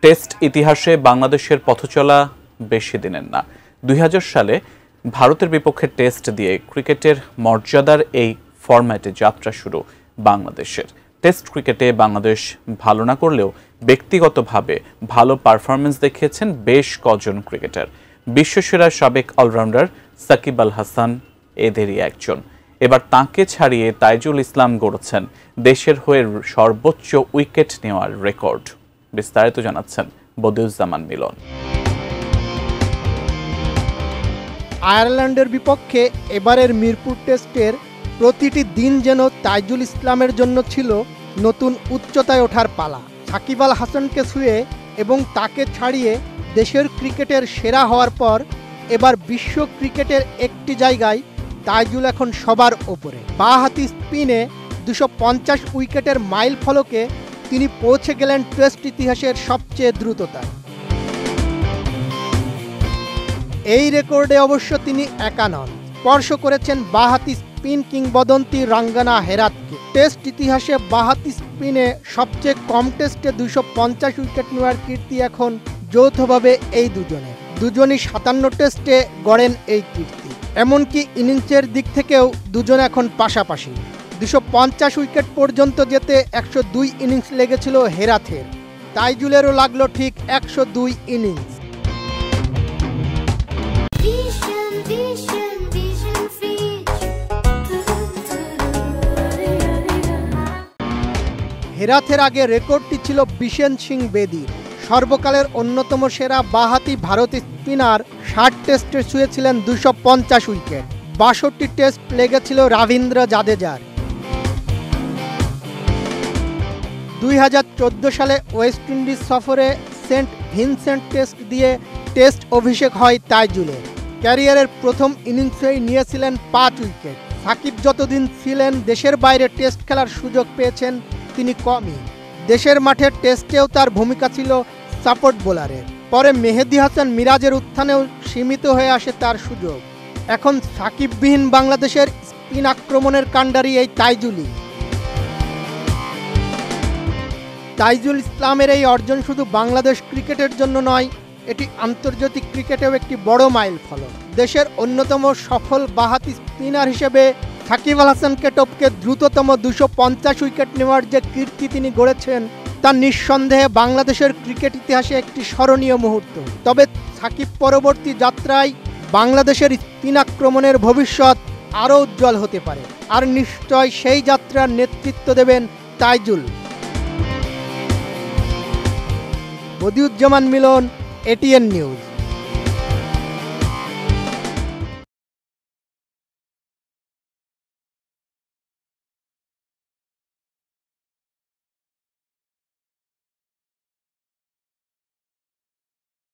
Test ইতিহাসে বাংলাদেশের পথচলা বেশি দিনের না। ২০০০ সালে ভারতের বিপক্ষে টেস্ট দিয়ে ক্রিকেটের মর্যাদার এই ফরম্যাটে যাত্রা শুরু বাংলাদেশের। টেস্ট ক্রিকেটে বাংলাদেশ ভালো না করলেও ব্যক্তিগতভাবে ভালো পারফরমেন্স দেখিয়েছেন বেশ কজন ক্রিকেটার। বিশ্বসেরা সাবেক অলরাউন্ডার সাকিব আল হাসান এদেরই একজন। এবার তাঁকে ছাড়িয়ে তাইজুল ইসলাম গড়েছেন দেশের হয়ে সর্বোচ্চ উইকেট নেওয়ার রেকর্ড। বিস্তারিত জানাচ্ছেন বদিউজ্জামান মিলন। আয়ারল্যান্ডের বিপক্ষে এবারের মিরপুর টেস্টের প্রতিটি দিন যেন তাইজুল ইসলামের জন্য ছিল নতুন উচ্চতায় ওঠার পালা। সাকিব আল হাসানকে ছুঁয়ে এবং তাকে ছাড়িয়ে দেশের ক্রিকেটের সেরা হওয়ার পর এবার বিশ্ব ক্রিকেটের একটি জায়গায় তাইজুল এখন সবার ওপরে। বাঁহাতি স্পিনে ২৫০ উইকেটের মাইল ফলকে তিনি পৌঁছে গেলেন টেস্ট ইতিহাসের সবচেয়ে দ্রুততায়। এই রেকর্ডে অবশ্য তিনি একা নন, স্পর্শ করেছেন বাঁহাতি স্পিন কিংবদন্তি রাঙ্গানা হেরাতকে। টেস্ট ইতিহাসে বাঁহাতি স্পিনে সবচেয়ে কম টেস্টে ২৫০ উইকেট নেওয়ার কীর্তি এখন যৌথভাবে এই দুজনই ৫৭ টেস্টে গড়েন এই কীর্তি। এমনকি ইনিংসের দিক থেকেও দুজন এখন পাশাপাশি। ২৫০ উইকেট পর্যন্ত যেতে ১০২ ইনিংস লেগেছিল হেরাথের, তাইজুলেরও লাগলো ঠিক ১০২ ইনিংস। হেরাথের আগে রেকর্ডটি ছিল বিশেন সিং বেদির। সর্বকালের অন্যতম সেরা বাঁহাতি ভারতীয় স্পিনার ৬০ টেস্টে ছুঁয়েছিলেন ২৫০ উইকেট। ৬২ টেস্ট লেগেছিল রবীন্দ্র জাদেজার। ২০১৪ সালে ওয়েস্ট ইন্ডিজ সফরে সেন্ট ভিনসেন্ট টেস্ট দিয়ে টেস্ট অভিষেক হয় তাইজুলের। ক্যারিয়ারের প্রথম ইনিংসেই নিয়েছিলেন ৫ উইকেট। সাকিব যতদিন ছিলেন দেশের বাইরে টেস্ট খেলার সুযোগ পেয়েছেন তিনি কমই। দেশের মাঠে টেস্টেও তার ভূমিকা ছিল সাপোর্ট বোলারের। পরে মেহেদী হাসান মিরাজের উত্থানেও সীমিত হয়ে আসে তার সুযোগ। এখন সাকিববিহীন বাংলাদেশের স্পিন আক্রমণের কাণ্ডারি এই তাইজুলই। তাইজুল ইসলামের এই অর্জন শুধু বাংলাদেশ ক্রিকেটের জন্য নয়, এটি আন্তর্জাতিক ক্রিকেটেও একটি বড় মাইল ফলক। দেশের অন্যতম সফল বাঁহাতি স্পিনার হিসেবে সাকিব আল হাসানকে টপকে দ্রুততম ২৫০ উইকেট নেওয়ার যে কীর্তি তিনি গড়েছেন তা নিঃসন্দেহে বাংলাদেশের ক্রিকেট ইতিহাসে একটি স্মরণীয় মুহূর্ত। তবে সাকিব পরবর্তী যাত্রায় বাংলাদেশের স্পিন আক্রমণের ভবিষ্যৎ আরও উজ্জ্বল হতে পারে, আর নিশ্চয় সেই যাত্রার নেতৃত্ব দেবেন তাইজুল। বদিউজ্জামান মিলন, এটিএন নিউজ।